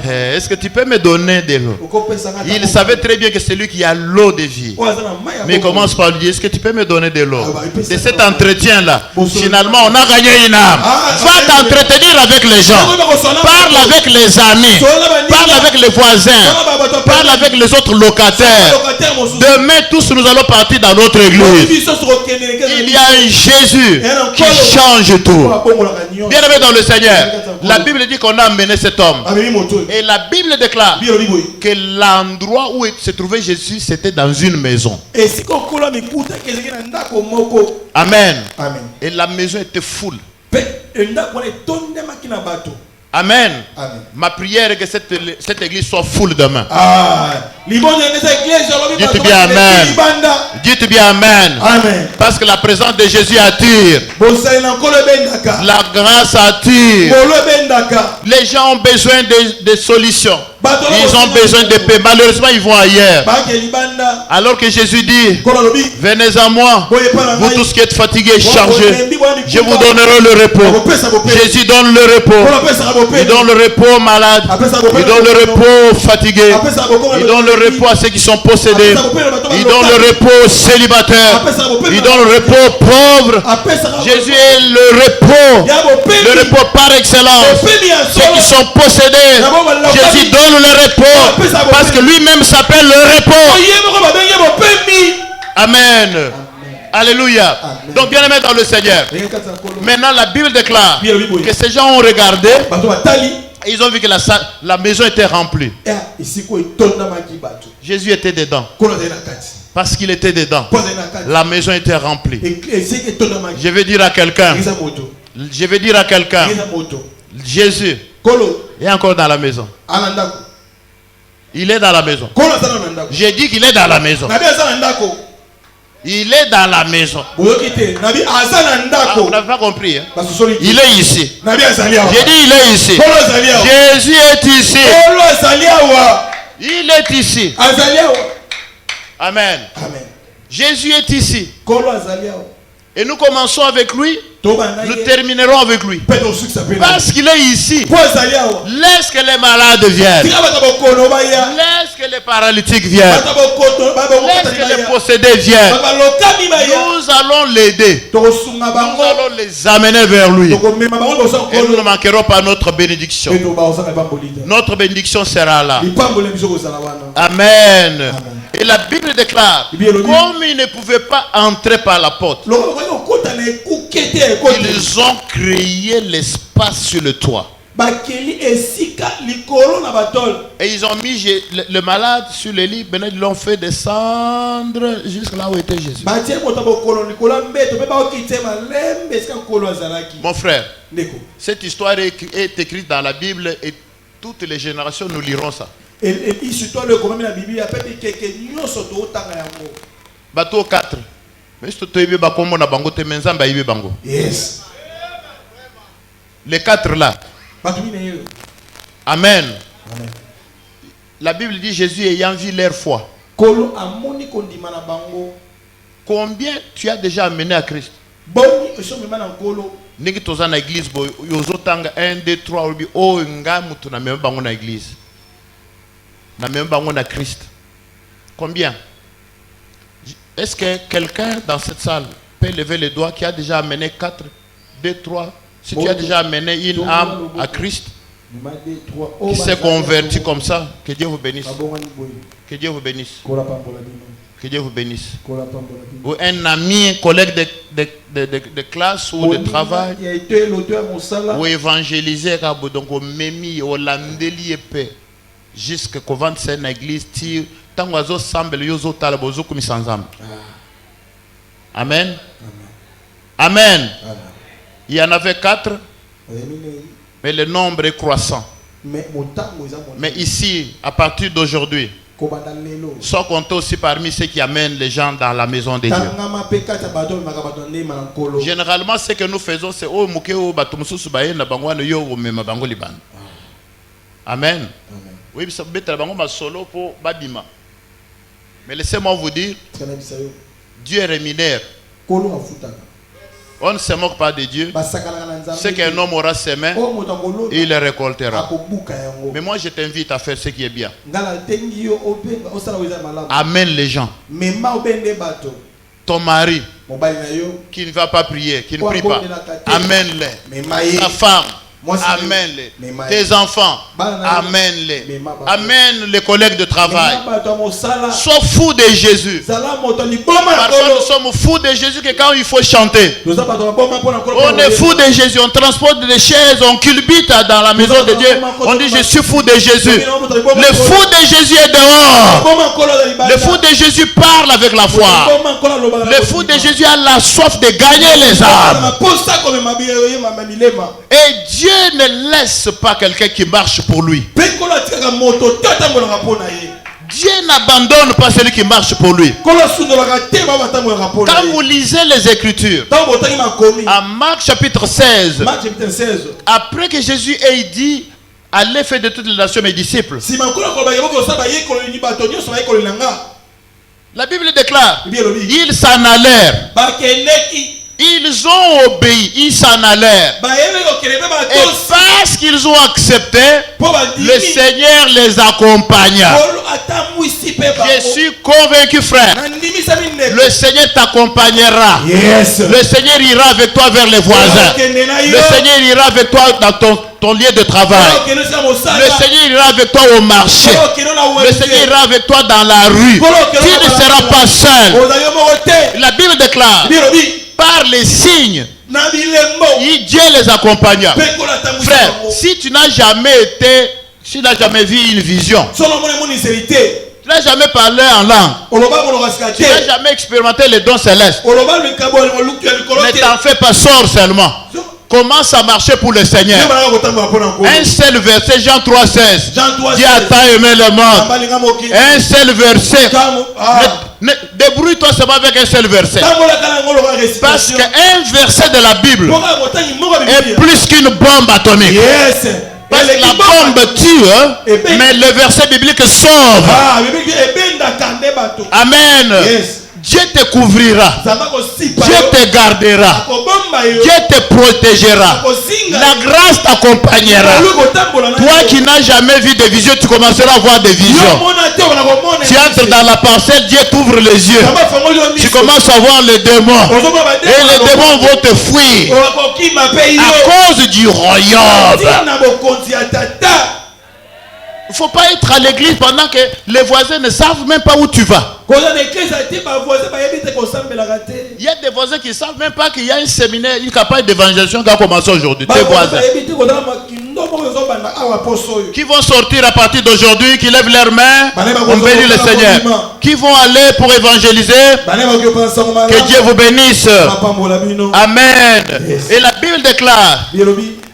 Est-ce que tu peux me donner de l'eau? Il savait très bien que c'est lui qui a l'eau de vie. Mais il commence par lui dire, est-ce que tu peux me donner de l'eau? De cet entretien-là, finalement, on a gagné une âme. Va t'entretenir avec les gens. Parle avec les amis. Parle avec les voisins. Parle avec les autres locataires. Demain, tous nous allons partir dans notre église. Il y a un Jésus qui change tout. Bien aimé dans le Seigneur, la Bible dit qu'on a amené cet homme. Et la Bible déclare que l'endroit où se trouvait Jésus, c'était dans une maison. Amen. Et la maison était full. Amen. Ma prière est que cette église soit full demain. Dites bien Amen. Dites bien Amen. Parce que la présence de Jésus attire. La grâce attire. Les gens ont besoin de solutions. Ils ont besoin de paix. Malheureusement, ils vont ailleurs. Alors que Jésus dit, venez à moi, vous tous qui êtes fatigués et chargés, je vous donnerai le repos. Jésus donne le repos. Il donne le repos aux malades. Il donne le repos aux fatigués. Il donne le repos à ceux qui sont possédés. Il donne le repos aux célibataires. Il donne le repos aux pauvres. Jésus est le repos par excellence. Ceux qui sont possédés, Jésus donne le repos parce que lui-même s'appelle le repos. Amen. Alléluia. Donc bien aimé dans le Seigneur. Maintenant la Bible déclare que ces gens ont regardé et ils ont vu que la maison était remplie. Jésus était dedans. Parce qu'il était dedans. La maison était remplie. Je vais dire à quelqu'un. Jésus est encore dans la maison. Il est dans la maison. J'ai dit qu'il est dans la maison. Il est dans la maison. Vous n'avez pas compris. Hein? Il est ici. J'ai dit il est ici. Jésus est ici. Il est ici. Amen. Jésus est ici. Et nous commençons avec lui. Nous terminerons avec lui. Parce qu'il est ici. Laisse que les malades viennent. Laisse que les paralytiques viennent. Laisse que les possédés viennent. Nous allons l'aider. Nous allons les amener vers lui. Et nous ne manquerons pas notre bénédiction. Notre bénédiction sera là. Amen. Et la Bible déclare, comme ils ne pouvaient pas entrer par la porte, ils ont créé l'espace sur le toit. Et ils ont mis le malade sur le lit. Maintenant ils l'ont fait descendre jusqu'à là où était Jésus. Mon frère, cette histoire est écrite dans la Bible et toutes les générations nous lirons ça. Bateau 4. Yes. Les 4 là. Amen. La Bible dit Jésus ayant vu leur foi. Combien tu as déjà amené à Christ? Niki toza na église bo yozotanga 1 2 3 obi o nga mutu na memba bango na église. Na memba bango na Christ. Combien? Est-ce que quelqu'un dans cette salle peut lever les doigts qui a déjà amené 4, 2, 3? Si tu as déjà amené une âme à Christ, qui s'est converti comme ça, que Dieu vous bénisse. Que Dieu vous bénisse. Que Dieu vous bénisse. Ou un ami, collègue de classe ou de travail, ou évangéliser, donc au Memi, au Landeli épée, jusqu'au vente c'est une église, tant que semble yozo talabozo comme sans âme. Amen. Amen. Il y en avait 4, mais le nombre est croissant. Mais ici, à partir d'aujourd'hui, sans compter aussi parmi ceux qui amènent les gens dans la maison de Dieu. Généralement, ce que nous faisons, c'est Amen. Oui, mais laissez-moi vous dire, Dieu rémunère. On ne se moque pas de Dieu. Ce qu'un homme aura semé, il le récoltera. Mais moi, je t'invite à faire ce qui est bien. Amène les gens. Ton mari qui ne va pas prier, qui ne prie pas, amène-les. Ta femme, amène-les. Tes enfants, amène-les. Amène les collègues de travail. Sois fou de Jésus. Parfois nous sommes fous de Jésus que quand il faut chanter. On est fou de Jésus. On transporte des chaises, on culbute dans la maison de Dieu. On dit je suis fou de Jésus. Le fou de Jésus est dehors. Le fou de Jésus parle avec la foi. Le fou de Jésus a la soif de gagner les âmes. Et Dieu ne laisse pas quelqu'un qui marche pour lui. Dieu n'abandonne pas celui qui marche pour lui. Quand vous lisez les Écritures, à Marc chapitre 16, après que Jésus ait dit, allez faire de toutes les nations mes disciples, la Bible déclare, ils s'en allèrent. Ils ont obéi, ils s'en allèrent. Et parce qu'ils ont accepté, le Seigneur les accompagna. Je suis convaincu, frère. Le Seigneur t'accompagnera. Le Seigneur ira avec toi vers les voisins. Le Seigneur ira avec toi dans ton lieu de travail. Le Seigneur ira avec toi au marché. Le Seigneur ira avec toi dans la rue. Tu ne seras pas seul. La Bible déclare, par les signes, Dieu les accompagna. Frère, si tu n'as jamais été, si tu n'as jamais vu une vision, tu n'as jamais parlé en langue, tu n'as jamais expérimenté les dons célestes, ne t'en fais pas, sors seulement. Commence à marcher pour le Seigneur. Un seul verset, Jean 3,16. Dieu a tant aimé le monde. Un seul verset. Débrouille-toi seulement avec un seul verset. Parce qu'un verset de la Bible est plus qu'une bombe atomique. Parce que la bombe tue, mais le verset biblique sauve. Amen. Dieu te couvrira. Dieu te gardera. Dieu te protégera. La grâce t'accompagnera. Toi qui n'as jamais vu de vision, tu commenceras à voir des visions. Tu entres dans la parcelle, Dieu t'ouvre les yeux. Tu commences à voir les démons. Et les démons vont te fuir. À cause du royaume. Il ne faut pas être à l'église pendant que les voisins ne savent même pas où tu vas. Il y a des voisins qui ne savent même pas qu'il y a un séminaire, une campagne d'évangélisation qui a commencé aujourd'hui. Tes voisins. Qui vont sortir à partir d'aujourd'hui, qui lèvent leurs mains, on bénit le Seigneur. Qui vont aller pour évangéliser. Que Dieu vous bénisse. Amen. Et la Bible déclare.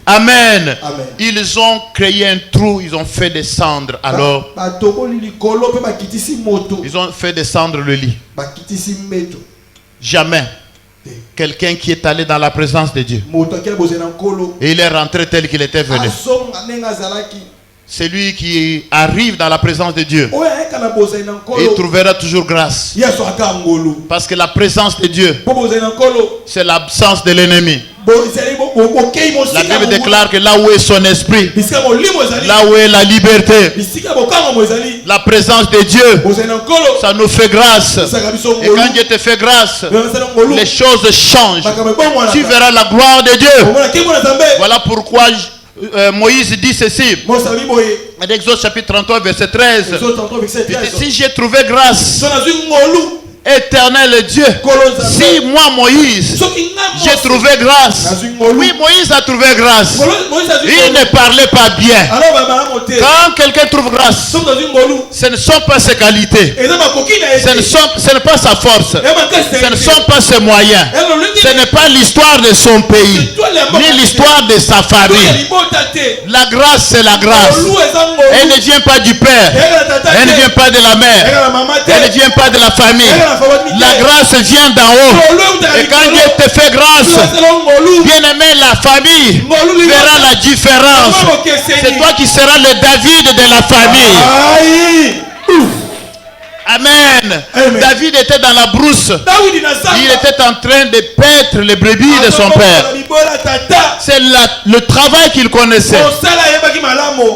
Amen. Amen. Ils ont créé un trou, ils ont fait descendre alors. Ils ont fait descendre le lit. Jamais quelqu'un qui est allé dans la présence de Dieu et il est rentré tel qu'il était venu. Celui qui arrive dans la présence de Dieu, il trouvera toujours grâce. Parce que la présence de Dieu, c'est l'absence de l'ennemi. La Bible déclare que là où est son esprit, là où est la liberté, la présence de Dieu, ça nous fait grâce. Et quand Dieu te fait grâce, les choses changent. Tu verras la gloire de Dieu. Voilà pourquoi Moïse dit ceci. En Exode chapitre 33 verset 13. Il dit, si j'ai trouvé grâce, Éternel Dieu, si moi Moïse j'ai trouvé grâce, oui Moïse a trouvé grâce, il ne parlait pas bien. Quand quelqu'un trouve grâce, ce ne sont pas ses qualités, ce n'est pas sa force, ce ne sont pas ses moyens, ce n'est pas l'histoire de son pays, ni l'histoire de sa famille. La grâce c'est la grâce. Elle ne vient pas du père, elle ne vient pas de la mère, elle ne vient pas de la famille. La grâce vient d'en haut. Et quand Dieu te fait grâce, bien aimé, la famille verra la différence. C'est toi qui seras le David de la famille. Amen. David était dans la brousse. Il était en train de paître les brebis de son père. C'est le travail qu'il connaissait.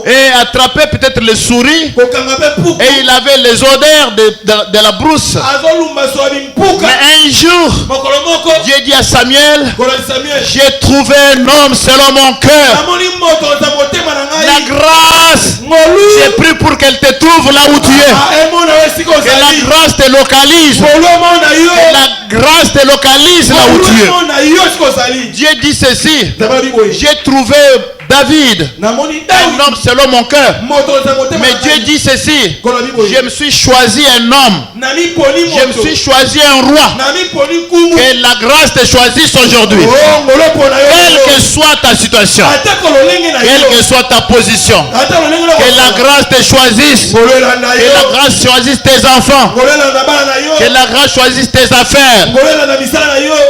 Et attraper peut-être les souris. Et il avait les odeurs de la brousse. Mais un jour, Dieu dit à Samuel, j'ai trouvé un homme selon mon cœur. La grâce, j'ai pris pour qu'elle te trouve là où tu es. Que la grâce te localise. Que la grâce te localise là où tu es. Dieu dit ceci. J'ai trouvé David, un homme selon mon cœur. Mais Dieu dit ceci. Je me suis choisi un homme. Je me suis choisi un roi. Que la grâce te choisisse aujourd'hui. Quelle que soit ta situation, quelle que soit ta position, que la grâce te choisisse. Que la grâce choisisse tes enfants. Que la grâce choisisse tes affaires.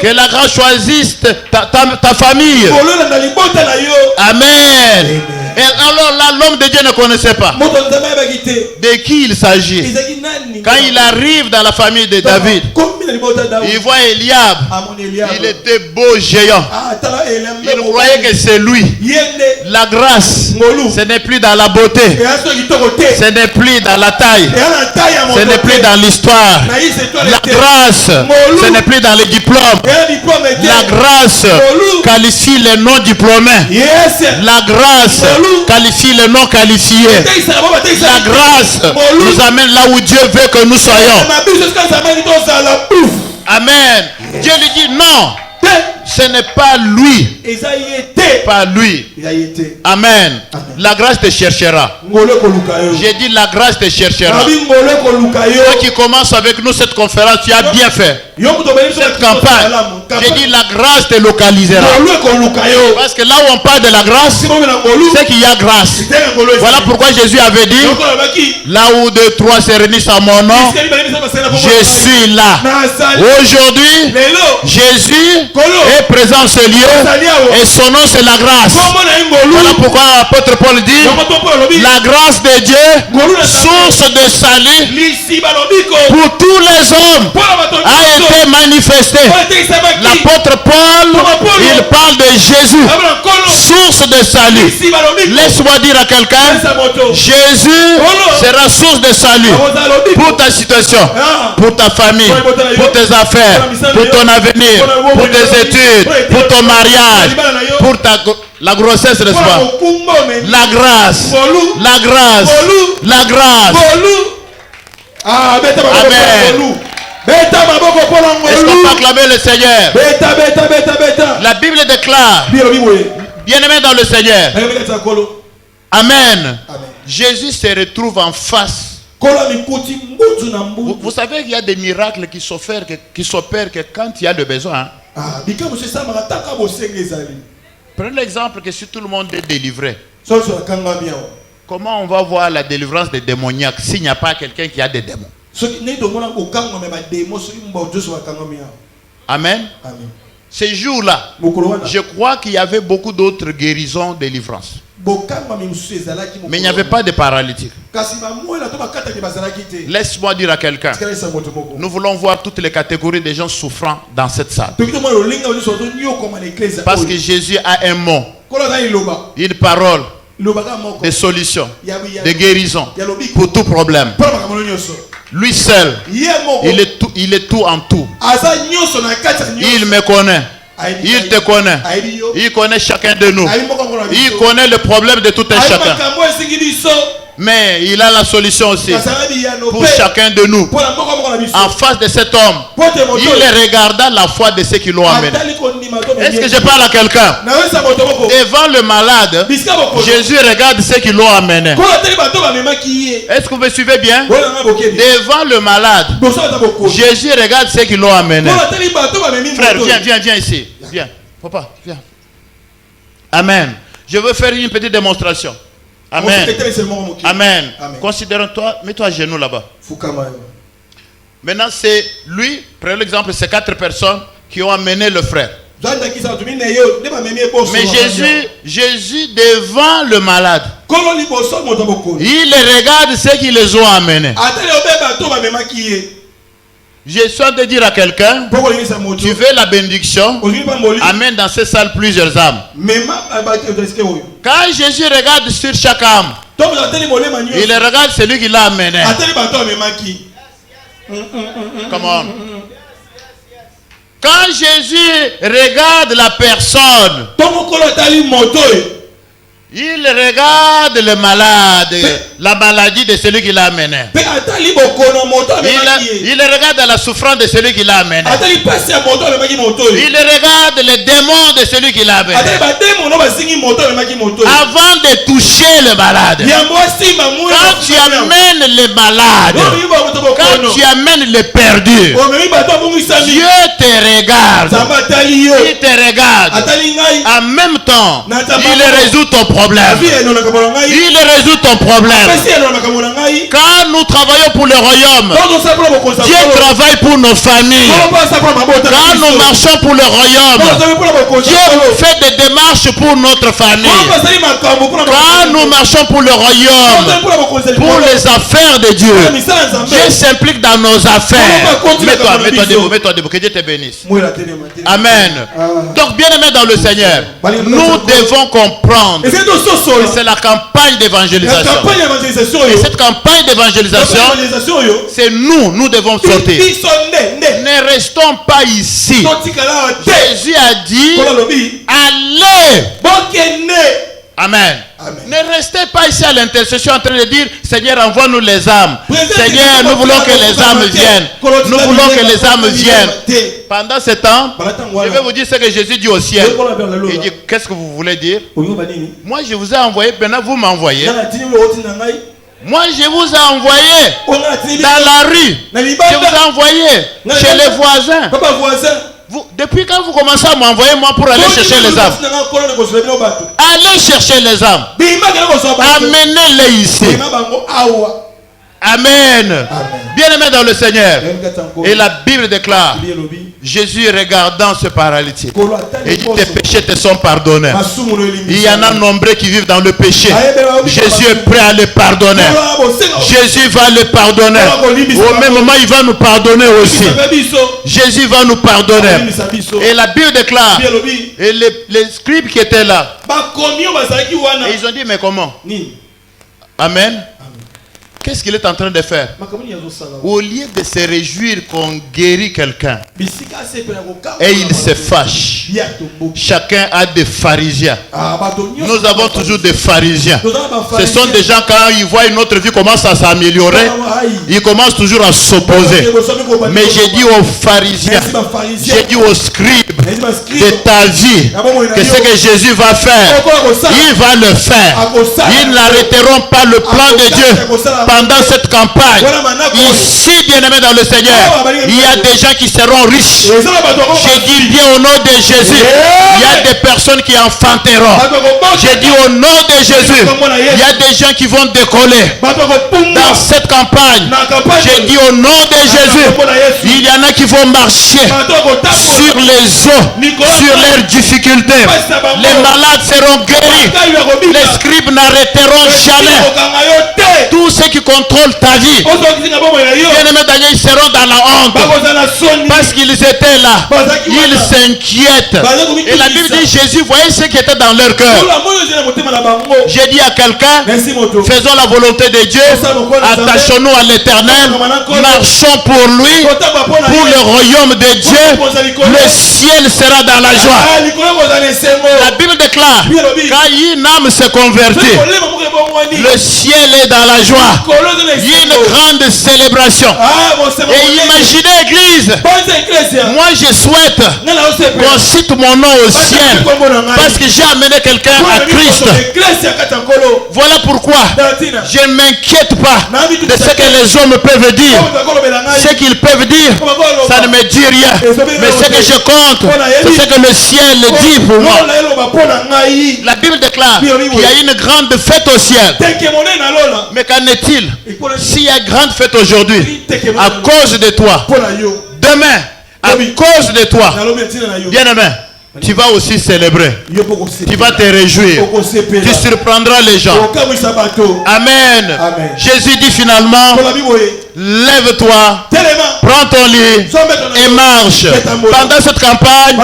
Que la grâce choisisse ta famille. Amen. Et alors là, l'homme de Dieu ne connaissait pas de qui il s'agit. Quand il arrive dans la famille de David, il voit Eliab. Il était beau géant. Il croyait que c'est lui. La grâce, ce n'est plus dans la beauté, ce n'est plus dans la taille, ce n'est plus dans l'histoire. La grâce, ce n'est plus dans les diplômes. La grâce qualifie les non diplômés. La grâce qualifie les non qualifiés. La grâce nous amène là où Dieu veut que nous soyons. Amen. Dieu lui dit non. Ce n'est pas lui. Pas lui. Amen. La grâce te cherchera. J'ai dit la grâce te cherchera. Toi qui commences avec nous cette conférence, tu as bien fait. Cette campagne, j'ai dit la grâce te localisera. Parce que là où on parle de la grâce, c'est qu'il y a grâce. Voilà pourquoi Jésus avait dit, là où 2, 3 se réunissent à mon nom, je suis là. Aujourd'hui, Jésus est présent dans ce lieu et son nom c'est la grâce. Voilà pourquoi l'apôtre Paul dit, la grâce de Dieu, source de salut pour tous les hommes, a été manifestée. L'apôtre Paul, il parle de Jésus, source de salut. Laisse-moi dire à quelqu'un, Jésus sera source de salut pour ta situation, pour ta famille, pour tes affaires, pour ton avenir, pour tes études, pour ton mariage, pour la grossesse, n'est-ce pas? La grâce, la grâce, la grâce. Amen. Est-ce qu'on peut acclamer le Seigneur? La Bible déclare, bien-aimé dans le Seigneur. Amen. Jésus se retrouve en face. Vous savez qu'il y a des miracles qui s'opèrent que quand il y a le besoin. Prenez l'exemple que si tout le monde est délivré, comment on va voir la délivrance des démoniaques s'il n'y a pas quelqu'un qui a des démons? Amen. Ces jours-là, je crois qu'il y avait beaucoup d'autres guérisons, délivrances. Mais il n'y avait pas de paralytique. Laisse-moi dire à quelqu'un, nous voulons voir toutes les catégories des gens souffrant dans cette salle. Parce que Jésus a un mot, une parole, des solutions, des guérisons pour tout problème. Lui seul, il est tout en tout. Il me connaît. Il te connaît. Il connaît chacun de nous. Il connaît le problème de tout un chacun. Mais il a la solution aussi pour chacun de nous. En face de cet homme, il regarda la foi de ceux qui l'ont amené. Est-ce que je parle à quelqu'un? Devant le malade, Jésus regarde ceux qui l'ont amené. Est-ce que vous me suivez bien? Devant le malade, Jésus regarde ceux qui l'ont amené. Frère, viens ici. Viens. Papa, viens. Amen. Je veux faire une petite démonstration. Amen. Amen. Considère-toi, mets-toi à genoux là-bas. Maintenant, c'est lui, prenez l'exemple, c'est 4 personnes qui ont amené le frère. Mais Jésus devant le malade, il regarde ceux qui les ont amenés. Je suis en train de dire à quelqu'un, tu veux la bénédiction, amène dans cette salle plusieurs âmes. Quand Jésus regarde sur chaque âme, il regarde celui qui l'a amené. Comment? Quand Jésus regarde la personne, il regarde le malade, la maladie de celui qui l'a amené. Il regarde la souffrance de celui qui l'a amené. Il regarde les démons de celui qui l'a amené. Avant de toucher le malade, quand tu amènes les malades, quand tu amènes les perdus, Dieu te regarde. Il te regarde. En même temps, il résout ton problème. Il résout ton problème. Quand nous travaillons pour le royaume, Dieu travaille pour nos familles. Quand nous marchons pour le royaume, Dieu fait des démarches pour notre famille. Quand nous marchons pour le royaume, pour les affaires de Dieu, Dieu s'implique dans nos affaires. Mets-toi debout, que Dieu te bénisse. Amen. Donc, bien aimé dans le Seigneur, nous devons comprendre que c'est la campagne d'évangélisation. Et cette campagne d'évangélisation, c'est nous devons sortir. Ne restons pas ici. Jésus a dit, allez. Amen. Ne restez pas ici à l'intercession en train de dire, Seigneur, envoie-nous les âmes. Seigneur, nous voulons que les âmes viennent. Nous voulons que les âmes viennent. Pendant ce temps, je vais vous dire ce que Jésus dit au ciel. Il dit, qu'est-ce que vous voulez dire? Moi, je vous ai envoyé, maintenant vous m'envoyez. Moi, je vous ai envoyé dans la rue. Je vous ai envoyé chez les voisins. Depuis quand vous commencez à m'envoyer moi pour aller chercher les âmes? Allez chercher les âmes. Amenez-les ici. Amen. Bien-aimé dans le Seigneur. Et la Bible déclare, Jésus regardant ce paralytique, et dit, tes péchés te sont pardonnés. Il y en a nombreux qui vivent dans le péché. Jésus est prêt à les pardonner. Jésus va les pardonner. Au même moment, il va nous pardonner aussi. Jésus va nous pardonner. Et la Bible déclare, et les scribes qui étaient là, et ils ont dit, mais comment? Amen. Qu'est-ce qu'il est en train de faire? Au lieu de se réjouir qu'on guérit quelqu'un, et il se fâche. Chacun a des pharisiens. Nous avons toujours des pharisiens. Ce sont des gens, quand ils voient une autre vie commence à s'améliorer, ils commencent toujours à s'opposer. Mais j'ai dit aux pharisiens, j'ai dit aux scribes de ta vie, que ce que Jésus va faire, il va le faire. Ils n'arrêteront pas le plan de Dieu pendant cette campagne. Ici, bien-aimés dans le Seigneur, il y a des gens qui seront riches. J'ai dit bien au nom de Jésus, il y a des personnes qui enfanteront. J'ai dit au nom de Jésus, il y a des gens qui vont décoller dans cette campagne. J'ai dit au nom de Jésus, il y en a qui vont marcher sur les eaux. sur leurs difficultés. Les malades seront guéris. Les scribes n'arrêteront jamais. Tous ceux qui contrôlent ta vie, bien-aimés Daniel, ils seront dans la honte. Parce qu'ils étaient là. Ils s'inquiètent. Et la Bible dit, Jésus voyait ce qui était dans leur cœur. J'ai dit à quelqu'un, faisons la volonté de Dieu, attachons-nous à l'Éternel, marchons pour lui, pour le royaume de Dieu, le ciel sera dans la joie. La Bible déclare, quand une âme se convertit, le ciel est dans la joie. Il y a une grande célébration. Et imaginez l'église, moi je souhaite qu'on cite mon nom au ciel, parce que j'ai amené quelqu'un à Christ. Voilà pourquoi je ne m'inquiète pas de ce que les hommes peuvent dire. Ce qu'ils peuvent dire, ça ne me dit rien. Mais ce que je compte, c'est ce que le ciel dit pour moi. La Bible déclare qu'il y a une grande fête au ciel. Mais qu'en est-il s'il y a une grande fête aujourd'hui à cause de toi? Demain, à cause de toi, bien-aimé, tu vas aussi célébrer. Tu vas te réjouir. Tu surprendras les gens. Amen. Jésus dit finalement, lève-toi, prends ton lit et marche. Pendant cette campagne,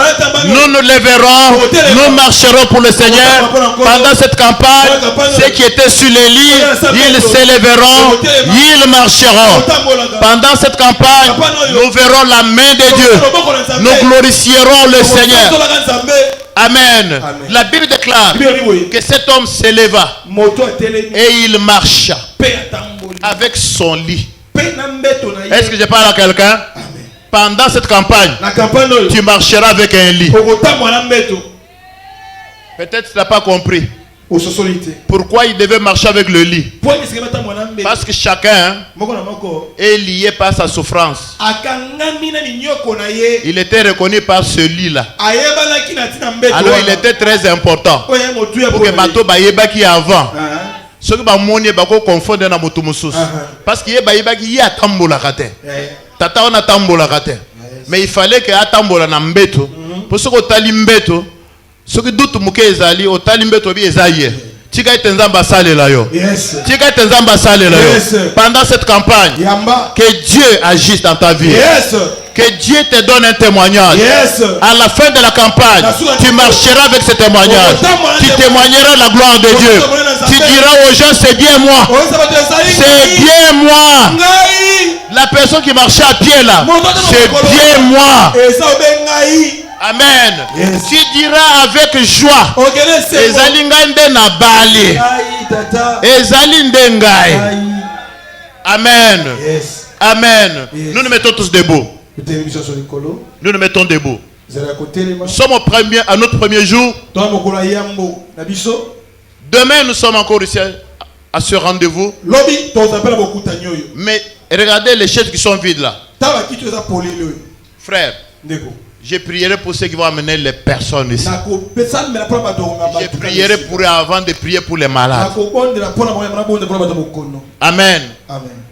nous nous lèverons, nous marcherons pour le Seigneur. Pendant cette campagne, ceux qui étaient sur les lits, ils s'élèveront, ils marcheront. Pendant cette campagne, nous verrons la main de Dieu. Nous glorifierons le Seigneur. Amen. La Bible déclare que cet homme s'éleva et il marcha avec son lit. Est-ce que je parle à quelqu'un? Pendant cette campagne, tu marcheras avec un lit. Peut-être tu n'as pas compris pourquoi il devait marcher avec le lit. Parce que chacun est lié par sa souffrance. Il était reconnu par ce lit-là. Alors il était très important pour que Bato Bayeba qui est avant. Ce que Bamoni Bako confondent dans Motumoussous. Parce qu'il y a Bayeba qui y a Tambola Kate. Tata on a Tambola Kate. Mais il fallait que Atambola Nambeto. Pour ce que Talimbeto, ce que doute Mouké Ezali, au Talimbeto bi Ezaïe. Tika Tenzamba Sale la yo. Tika Tenzamba Sale la yo. Pendant cette campagne, que Dieu agisse dans ta vie. Que Dieu te donne un témoignage. À la fin de la campagne, tu marcheras avec ce témoignage. Tu témoigneras la gloire de Dieu. Tu diras aux gens, c'est bien moi. C'est bien moi. La personne qui marchait à pied là, c'est bien moi. Amen. Tu diras avec joie, Ezalingande na bali. Ezalindengai. Amen. Amen. Nous nous mettons tous debout. Nous nous mettons debout. Nous sommes à notre premier jour. Demain, nous sommes encore ici à ce rendez-vous. Mais regardez les chaises qui sont vides là. Frère, je prierai pour ceux qui vont amener les personnes ici. Je prierai pour eux avant de prier pour les malades. Amen.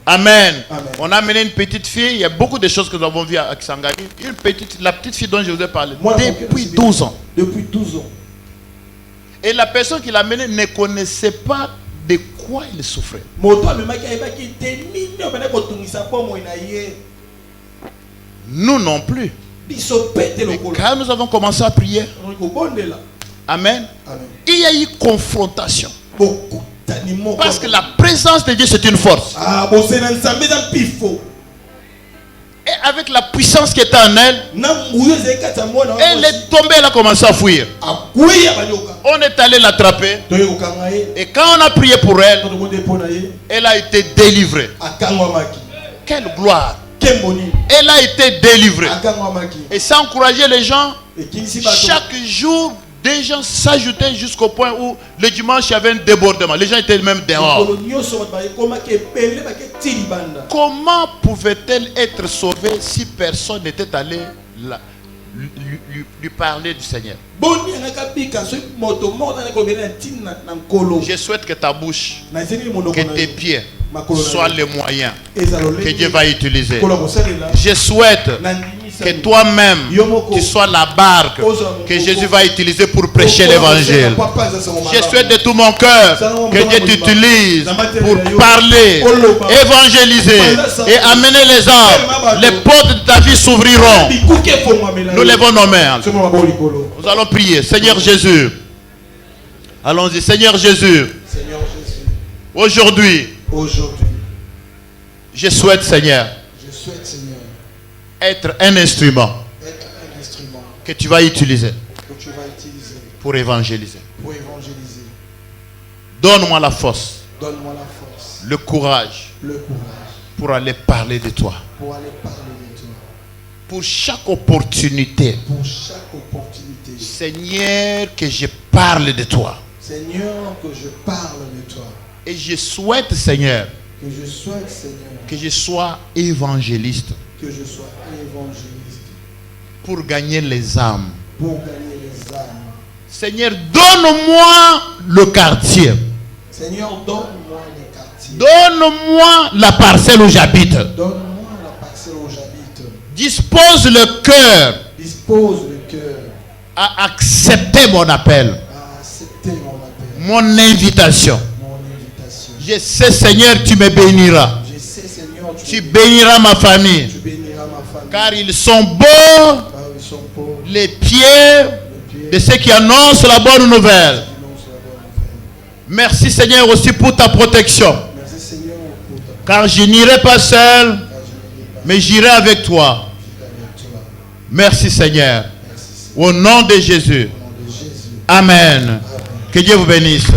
Amen. On a amené une petite fille. Il y a beaucoup de choses que nous avons vues à Kisangani. La petite fille dont je vous ai parlé. Depuis 12 ans. Depuis 12 ans. Et la personne qui l'a amenée ne connaissait pas de quoi il souffrait. Nous non plus. Et quand nous avons commencé à prier, amen, il y a eu confrontation. Parce que la présence de Dieu c'est une force. Et avec la puissance qui était en elle, elle est tombée, elle a commencé à fuir. On est allé l'attraper. Et quand on a prié pour elle, elle a été délivrée. Quelle gloire! Elle a été délivrée. Et ça encourageait les gens. Chaque jour, des gens s'ajoutaient jusqu'au point où le dimanche il y avait un débordement. Les gens étaient même dehors. Comment pouvait-elle être sauvée si personne n'était allé là, lui parler du Seigneur? Je souhaite que ta bouche, que tes pieds soit le moyen que Dieu va utiliser. Je souhaite que que toi-même, tu sois la barque que Jésus va utiliser pour prêcher l'évangile. Je souhaite de tout mon cœur que Dieu t'utilise pour parler, évangéliser et amener les âmes. Les portes de ta vie s'ouvriront. Nous levons nos mains. Nous allons prier. Seigneur Jésus. Allons-y. Seigneur Jésus. Aujourd'hui, je souhaite, Seigneur, être un instrument que tu vas utiliser pour évangéliser. Donne-moi la force, le courage pour aller parler de toi. Pour chaque opportunité, Seigneur, que je parle de toi. Et je souhaite, Seigneur, que je sois évangéliste. Pour gagner les âmes. Seigneur, donne-moi le quartier. Donne-moi la parcelle où j'habite. Dispose le cœur à accepter mon appel. Mon invitation. Je sais, Seigneur, tu me béniras. Tu béniras ma famille. Car ils sont beaux les pieds de ceux qui annoncent la bonne nouvelle. Merci, Seigneur, aussi pour ta protection. Car je n'irai pas seul, mais j'irai avec toi. Merci, Seigneur. Au nom de Jésus. Amen. Que Dieu vous bénisse.